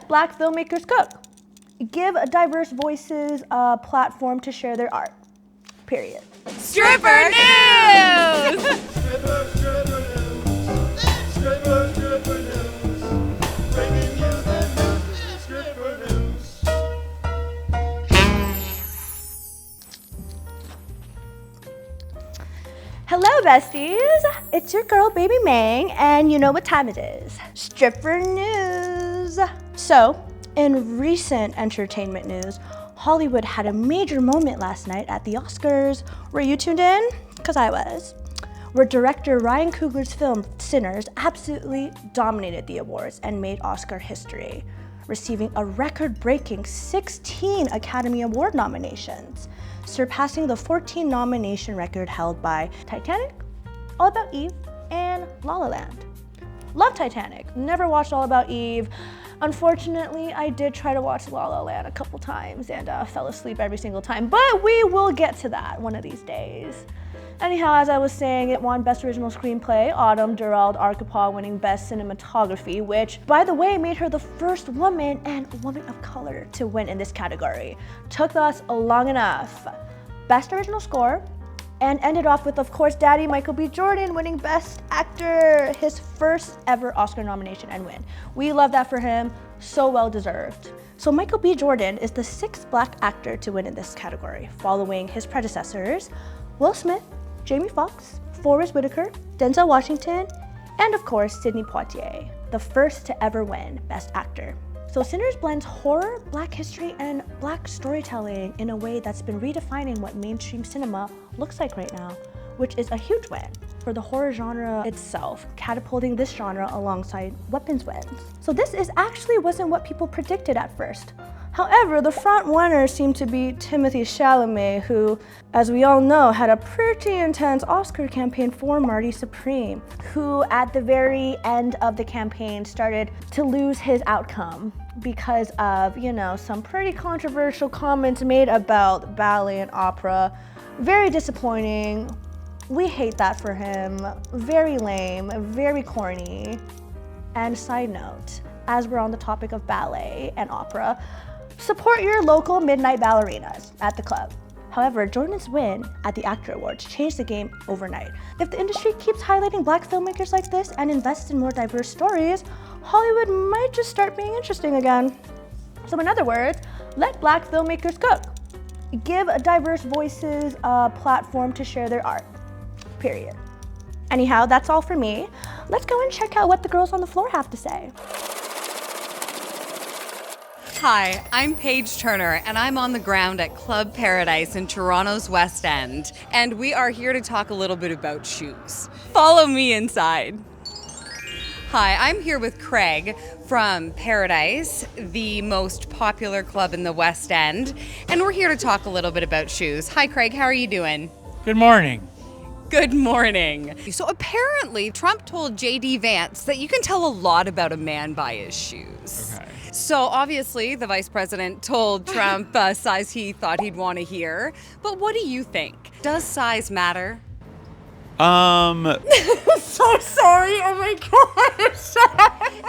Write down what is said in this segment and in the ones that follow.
Let Black filmmakers cook. Give diverse voices a platform to share their art. Period. Stripper news! Hello, besties. It's your girl, Baby Ming, and you know what time it is. Stripper news. So, in recent entertainment news, Hollywood had a major moment last night at the Oscars. Were you tuned in? Because I was. Where director Ryan Coogler's film Sinners absolutely dominated the awards and made Oscar history, receiving a record-breaking 16 Academy Award nominations, surpassing the 14 nomination record held by Titanic, All About Eve, and La La Land. Love Titanic, never watched All About Eve. Unfortunately, I did try to watch La La Land a couple times and fell asleep every single time, but we will get to that one of these days. Anyhow, as I was saying, it won Best Original Screenplay, Autumn Durald Arkapaw winning Best Cinematography, which, by the way, made her the first woman and woman of color to win in this category. Took us long enough. Best Original Score, and ended off with, of course, Daddy Michael B. Jordan winning Best Actor, his first ever Oscar nomination and win. We love that for him, so well deserved. So Michael B. Jordan is the 6th Black actor to win in this category, following his predecessors, Will Smith, Jamie Foxx, Forrest Whitaker, Denzel Washington, and of course, Sidney Poitier, the first to ever win Best Actor. So Sinners blends horror, Black history, and Black storytelling in a way that's been redefining what mainstream cinema looks like right now, which is a huge win for the horror genre itself, catapulting this genre alongside weapons wins. So this actually wasn't what people predicted at first. However, the front runner seemed to be Timothee Chalamet, who, as we all know, had a pretty intense Oscar campaign for Marty Supreme, who at the very end of the campaign started to lose his outcome because of, some pretty controversial comments made about ballet and opera. Very disappointing. We hate that for him. Very lame, very corny. And side note, as we're on the topic of ballet and opera, support your local midnight ballerinas at the club. However, Jordan's win at the Actor Awards changed the game overnight. If the industry keeps highlighting Black filmmakers like this and invests in more diverse stories, Hollywood might just start being interesting again. So in other words, let Black filmmakers cook. Give diverse voices a platform to share their art. Period. Anyhow, that's all for me. Let's go and check out what the girls on the floor have to say. Hi, I'm Paige Turner, and I'm on the ground at Club Paradise in Toronto's West End, and we are here to talk a little bit about shoes. Follow me inside. Hi, I'm here with Craig from Paradise, the most popular club in the West End, and we're here to talk a little bit about shoes. Hi, Craig, how are you doing? Good morning. Good morning. So apparently, Trump told J.D. Vance that you can tell a lot about a man by his shoes. Okay. So obviously, the vice president told Trump size he thought he'd want to hear. But what do you think? Does size matter? So sorry. Oh my gosh.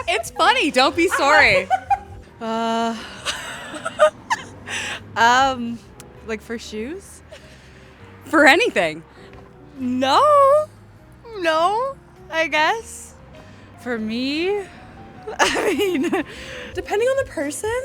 It's funny. Don't be sorry. Like for shoes? For anything. No, I guess. For me, I mean, Depending on the person,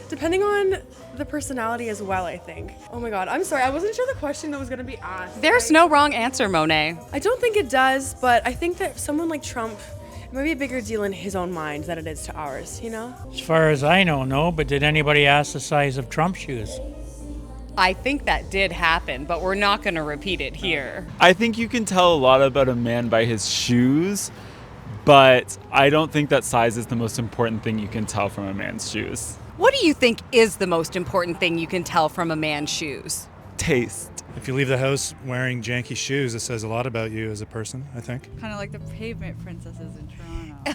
depending on the personality as well, I think. Oh my God, I'm sorry. I wasn't sure the question that was going to be asked. There's no wrong answer, Monet. I don't think it does, but I think that someone like Trump, it might be a bigger deal in his own mind than it is to ours, As far as I know, no, but did anybody ask the size of Trump's shoes? I think that did happen, but we're not going to repeat it here. I think you can tell a lot about a man by his shoes, but I don't think that size is the most important thing you can tell from a man's shoes. What do you think is the most important thing you can tell from a man's shoes? Taste. If you leave the house wearing janky shoes, it says a lot about you as a person, I think. kind of like the pavement princesses in Toronto.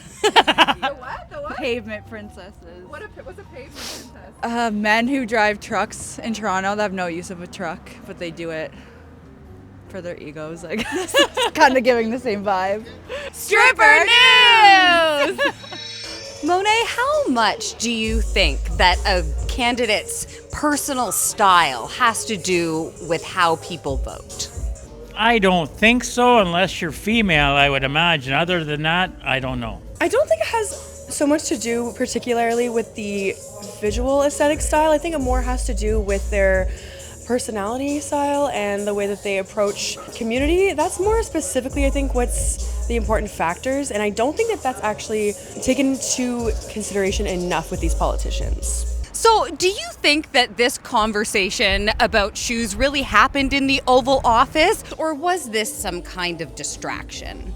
The what? The what? Pavement princesses. What's a pavement princess? Men who drive trucks in Toronto that have no use of a truck, but they do it for their egos, I guess. It's kind of giving the same vibe. Stripper news! Monet, how much do you think that a candidate's personal style has to do with how people vote? I don't think so, unless you're female, I would imagine. Other than that, I don't know. I don't think it has so much to do particularly with the visual aesthetic style. I think it more has to do with their personality style and the way that they approach community. That's more specifically, I think, what's the important factors. And I don't think that that's actually taken into consideration enough with these politicians. So, do you think that this conversation about shoes really happened in the Oval Office, or was this some kind of distraction?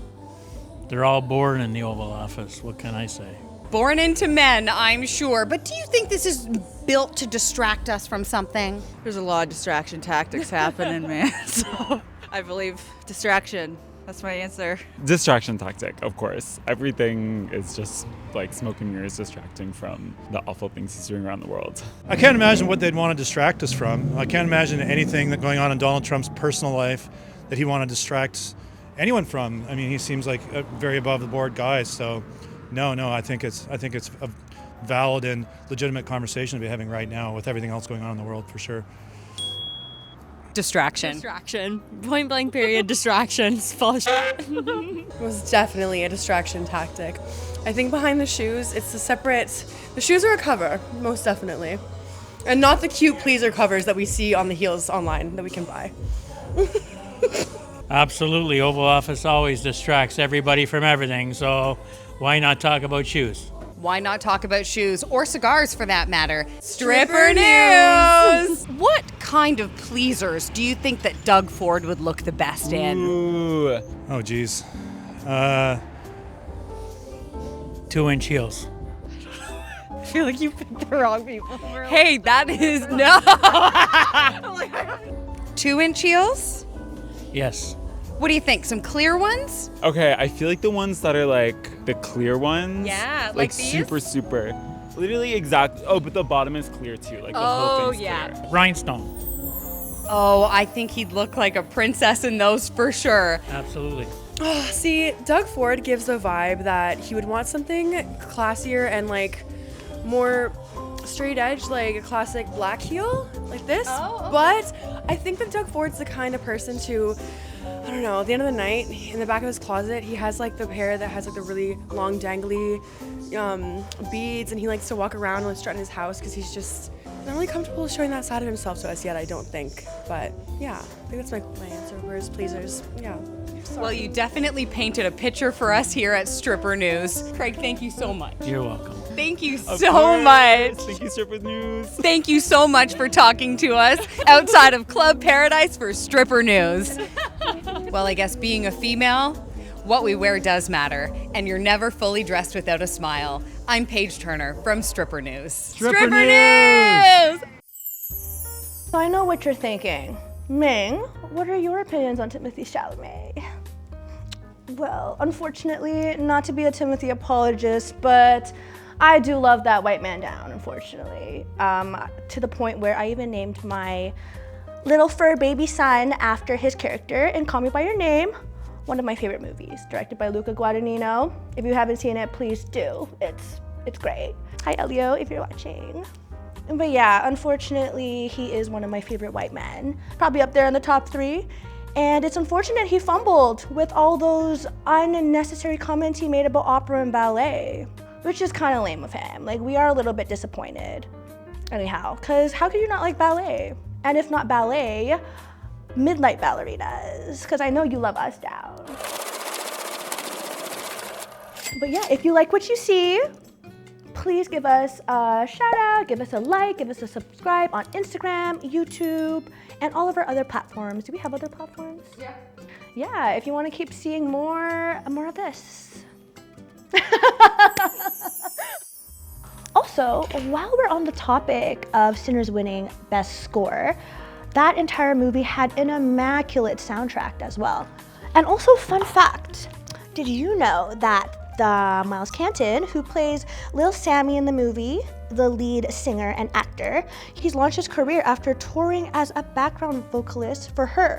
They're all born in the Oval Office. What can I say? Born into men, I'm sure. But do you think this is built to distract us from something? There's a lot of distraction tactics happening, man. So I believe distraction. That's my answer. Distraction tactic, of course. Everything is just like smoke and mirrors distracting from the awful things he's doing around the world. I can't imagine what they'd want to distract us from. I can't imagine anything that going on in Donald Trump's personal life that he'd want to distract anyone from. I mean, he seems like a very above the board guy. So, no, I think it's a valid and legitimate conversation to be having right now with everything else going on in the world, for sure. Distraction. Distraction. Point blank period, distractions. Full of shit. It was definitely a distraction tactic. I think behind the shoes, it's the shoes are a cover, most definitely. And not the cute pleaser covers that we see on the heels online that we can buy. Absolutely. Oval Office always distracts everybody from everything, so why not talk about shoes? Why not talk about shoes or cigars for that matter? Stripper News! What kind of pleasers do you think that Doug Ford would look the best in? Ooh. Oh, geez. 2-inch heels. I feel like you picked the wrong people. Hey, that is no. 2-inch heels? Yes. What do you think? Some clear ones? Okay, I feel like the ones that are like the clear ones. Yeah, like these? super. Literally exact. Oh, but the bottom is clear too. Like the whole thing's clear. Rhinestone. Oh, I think he'd look like a princess in those for sure. Absolutely. See, Doug Ford gives the vibe that he would want something classier and like more straight edge, like a classic black heel, like this. Oh, okay. But I think that Doug Ford's the kind of person to, I don't know, at the end of the night, in the back of his closet, he has like the hair that has like the really long dangly beads, and he likes to walk around and strut in his house because he's just not really comfortable showing that side of himself to us yet, I don't think. But yeah, I think that's my answer for his pleasers. Yeah. Well, you definitely painted a picture for us here at Stripper News. Craig, thank you so much. You're welcome. Thank you Of so course. much. Thank you, Stripper News. Thank you so much for talking to us outside of Club Paradise for Stripper News. Well, I guess being a female, what we wear does matter, and you're never fully dressed without a smile. I'm Paige Turner from Stripper News. Stripper News! So I know what you're thinking. Ming, what are your opinions on Timothee Chalamet? Well, unfortunately, not to be a Timothee apologist, but I do love that white man down, unfortunately. To the point where I even named my little fur baby son after his character in Call Me By Your Name, one of my favorite movies, directed by Luca Guadagnino. If you haven't seen it, please do. It's great. Hi, Elio, if you're watching. But yeah, unfortunately, he is one of my favorite white men. Probably up there in the top 3. And it's unfortunate he fumbled with all those unnecessary comments he made about opera and ballet, which is kind of lame of him. Like, we are a little bit disappointed. Anyhow, because how could you not like ballet? And if not ballet, Midnight Ballerinas, because I know you love us down. But yeah, if you like what you see, please give us a shout out, give us a like, give us a subscribe on Instagram, YouTube, and all of our other platforms. Do we have other platforms? Yeah. Yeah, if you want to keep seeing more of this. Also, while we're on the topic of Sinners winning Best Score, that entire movie had an immaculate soundtrack as well. And also, fun fact, did you know that the Miles Canton, who plays Lil Sammy in the movie, the lead singer and actor, he's launched his career after touring as a background vocalist for her,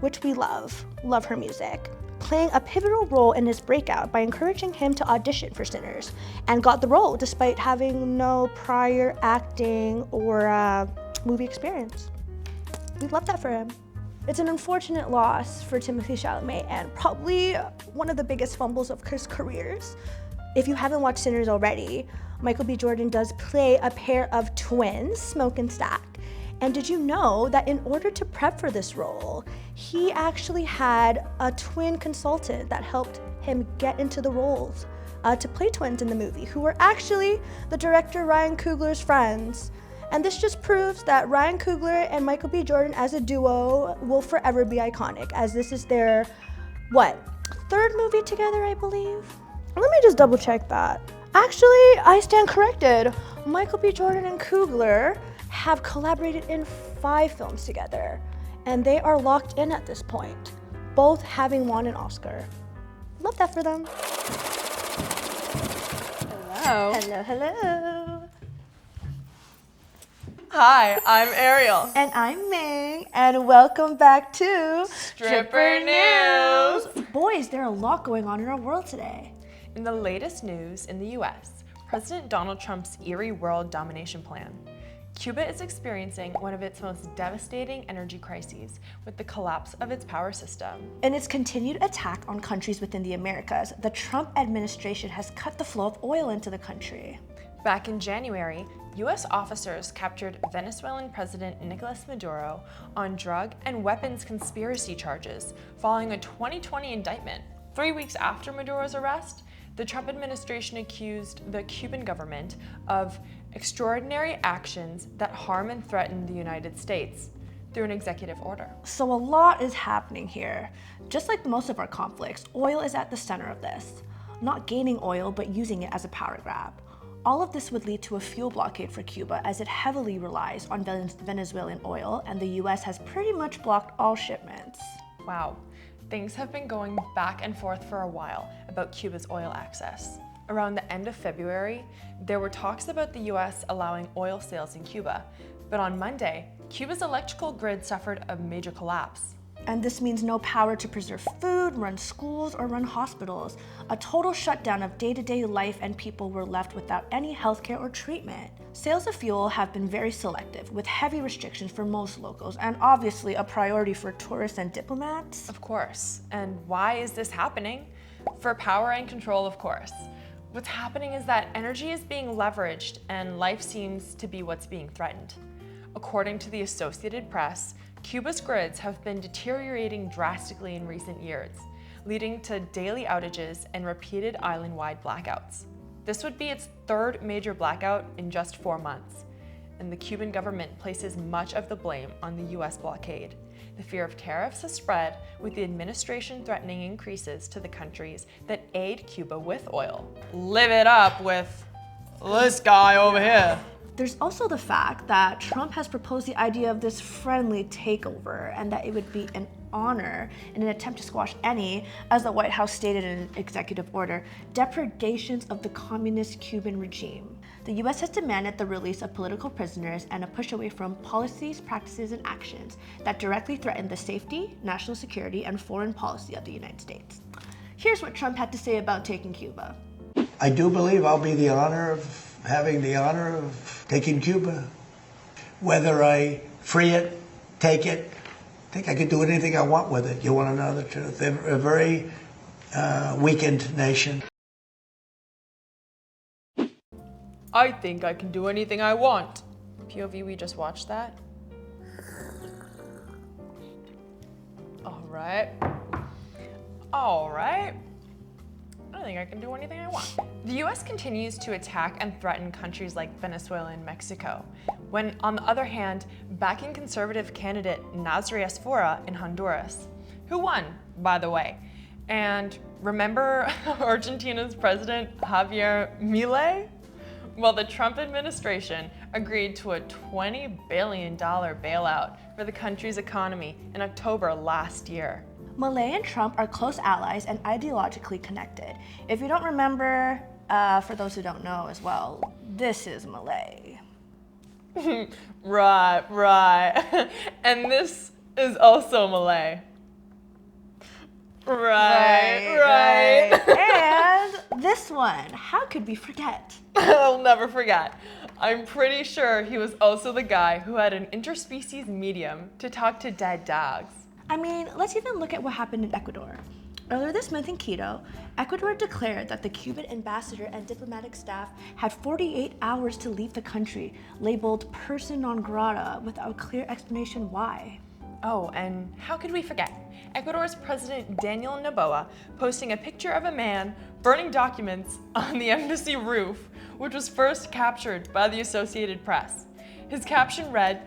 which we love her music. playing a pivotal role in his breakout by encouraging him to audition for Sinners, and got the role despite having no prior acting or movie experience. We love that for him. It's an unfortunate loss for Timothee Chalamet and probably one of the biggest fumbles of his careers. If you haven't watched Sinners already, Michael B. Jordan does play a pair of twins, Smoke and Stack. And did you know that in order to prep for this role, he actually had a twin consultant that helped him get into the roles to play twins in the movie, who were actually the director Ryan Coogler's friends. And this just proves that Ryan Coogler and Michael B. Jordan as a duo will forever be iconic, as this is their, third movie together, I believe? Let me just double check that. Actually, I stand corrected. Michael B. Jordan and Coogler have collaborated in 5 films together, and they are locked in at this point, both having won an Oscar. Love that for them. Hello. Hello, hello. Hi, I'm Ariel. And I'm Ming, and welcome back to Stripper News. Boys, there are a lot going on in our world today. In the latest news in the US, President Donald Trump's eerie world domination plan. Cuba is experiencing one of its most devastating energy crises with the collapse of its power system. In its continued attack on countries within the Americas, the Trump administration has cut the flow of oil into the country. Back in January, US officers captured Venezuelan President Nicolas Maduro on drug and weapons conspiracy charges following a 2020 indictment. 3 weeks after Maduro's arrest, the Trump administration accused the Cuban government of extraordinary actions that harm and threaten the United States through an executive order. So a lot is happening here. Just like most of our conflicts, oil is at the center of this. Not gaining oil, but using it as a power grab. All of this would lead to a fuel blockade for Cuba, as it heavily relies on Venezuelan oil, and the US has pretty much blocked all shipments. Wow, things have been going back and forth for a while about Cuba's oil access. Around the end of February, there were talks about the US allowing oil sales in Cuba, but on Monday, Cuba's electrical grid suffered a major collapse. And this means no power to preserve food, run schools, or run hospitals. A total shutdown of day-to-day life, and people were left without any healthcare or treatment. Sales of fuel have been very selective, with heavy restrictions for most locals, and obviously a priority for tourists and diplomats. Of course. And why is this happening? For power and control, of course. What's happening is that energy is being leveraged, and life seems to be what's being threatened. According to the Associated Press, Cuba's grids have been deteriorating drastically in recent years, leading to daily outages and repeated island-wide blackouts. This would be its 3rd major blackout in just 4 months, and the Cuban government places much of the blame on the US blockade. The fear of tariffs has spread, with the administration threatening increases to the countries that aid Cuba with oil. Live it up with this guy over here. There's also the fact that Trump has proposed the idea of this friendly takeover, and that it would be an honor in an attempt to squash any, as the White House stated in an executive order, depredations of the communist Cuban regime. The US has demanded the release of political prisoners and a push away from policies, practices, and actions that directly threaten the safety, national security, and foreign policy of the United States. Here's what Trump had to say about taking Cuba. I do believe I'll be having the honor of taking Cuba. Whether I free it, take it, I think I could do anything I want with it. You want to know the truth? They're a very weakened nation. I think I can do anything I want. POV, we just watched that. All right. I think I can do anything I want. The US continues to attack and threaten countries like Venezuela and Mexico, when on the other hand, backing conservative candidate Nasri Asfora in Honduras, who won, by the way. And remember Argentina's president Javier Milei? Well, the Trump administration agreed to a $20 billion bailout for the country's economy in October last year. Milei and Trump are close allies and ideologically connected. If you don't remember, for those who don't know as well, this is Milei. Right. And this is also Milei. Right. And this one, how could we forget? I'll never forget. I'm pretty sure he was also the guy who had an interspecies medium to talk to dead dogs. I mean, let's even look at what happened in Ecuador. Earlier this month in Quito, Ecuador declared that the Cuban ambassador and diplomatic staff had 48 hours to leave the country, labeled person non grata, without a clear explanation why. Oh, and how could we forget? Ecuador's President Daniel Noboa posting a picture of a man burning documents on the embassy roof, which was first captured by the Associated Press. His caption read,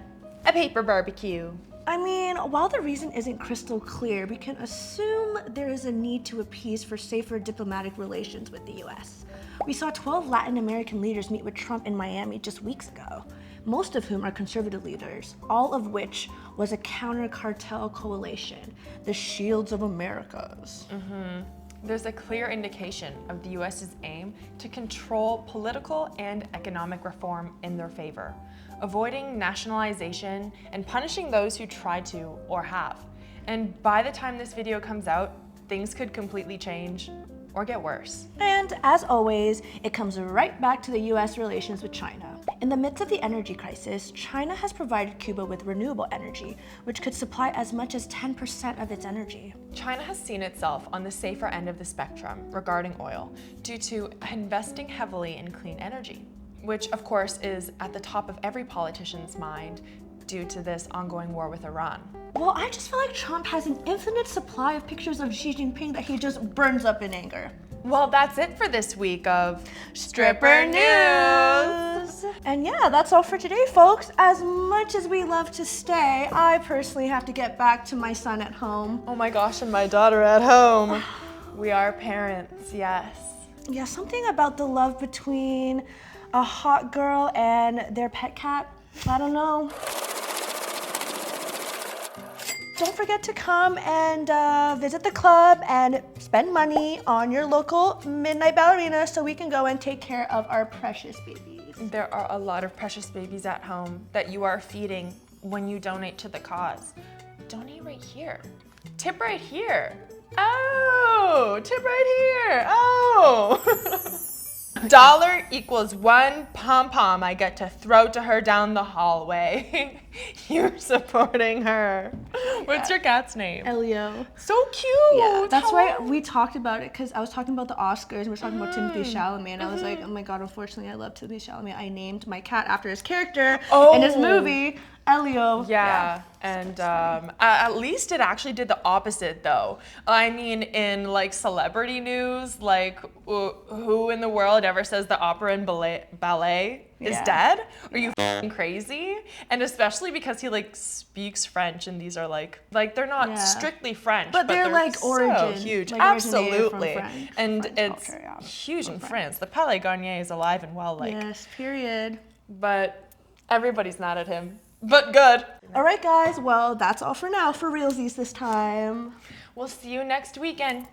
"A paper barbecue." I mean, while the reason isn't crystal clear, we can assume there is a need to appease for safer diplomatic relations with the US. We saw 12 Latin American leaders meet with Trump in Miami just weeks ago, most of whom are conservative leaders, all of which was a counter-cartel coalition, the Shields of Americas. There's a clear indication of the US's aim to control political and economic reform in their favor, avoiding nationalization and punishing those who try to or have. And by the time this video comes out, things could completely change or get worse. And as always, it comes right back to the US relations with China. In the midst of the energy crisis, China has provided Cuba with renewable energy, which could supply as much as 10% of its energy. China has seen itself on the safer end of the spectrum regarding oil due to investing heavily in clean energy, which of course is at the top of every politician's mind due to this ongoing war with Iran. Well, I just feel like Trump has an infinite supply of pictures of Xi Jinping that he just burns up in anger. Well, that's it for this week of Stripper News. And yeah, that's all for today, folks. As much as we love to stay, I personally have to get back to my son at home. Oh my gosh, and my daughter at home. We are parents, yes. Yeah, something about the love between a hot girl and their pet cat. I don't know. Don't forget to come and visit the club and spend money on your local midnight ballerina so we can go and take care of our precious babies. There are a lot of precious babies at home that you are feeding when you donate to the cause. Donate right here. Tip right here. Oh, tip right here. Oh. Dollar equals one pom-pom I get to throw to her down the hallway. You're supporting her. What's your cat's name? Elio. So cute. Yeah, that's why we talked about it, because I was talking about the Oscars and we were talking about Timothee Chalamet, and I was like, oh my god, unfortunately I love Timothee Chalamet. I named my cat after his character in his movie, Elio. Yeah. And at least it actually did the opposite though. I mean, in like celebrity news, like who in the world ever says the opera and ballet is dead? Are you f***ing crazy? And especially because he like speaks French, and these are like they're not strictly French, but they're like so origin, huge. like Absolutely. French, and French it's culture, huge in France. The Palais Garnier is alive and well, like. Yes, period. But everybody's mad at him. But good. All right, guys. Well, that's all for now for realsies this time. We'll see you next weekend.